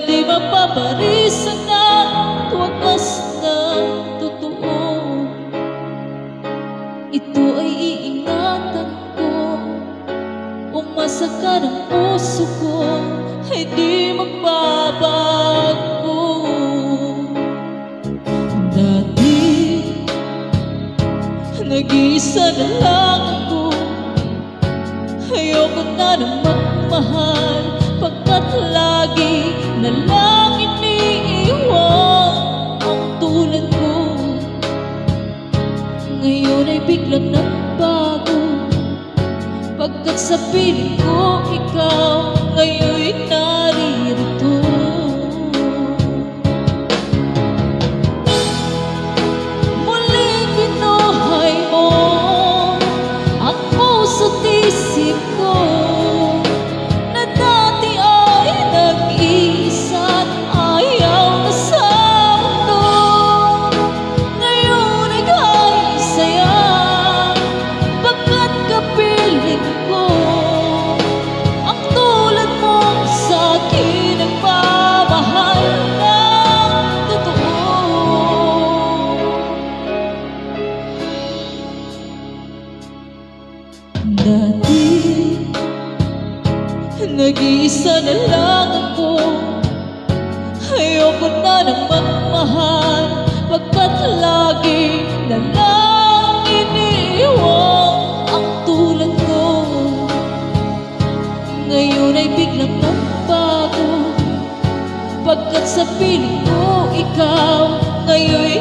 di mapaparisan ng wakas na totoo. Ito ay iingatan ko, umasa ka ng puso ko ay di magbabago. Dati nag-iisa na lang ako, ayoko na nang magmahal, pagkat lagi na lang iniiwan ang tulad ko. Ngayon ay biglang nagbago, pagkat sa piling ko ikaw ngayon'y naririto. Muling binuhay mo ang puso't isip ko, na dati ay nag-iisa't ayaw na sa mundo. Ngayon ay kahit saya, pagkat kapiling ko ang tulad mo sa akin nagmamahal ng totoo. Dati nag-iisa na lang ako, ayoko na nang magmahal, pagkat lagi na lang iniiwan ang tulad ko. Ngayon ay biglang nagbago, pagkat sa piling ko ikaw ngayon'y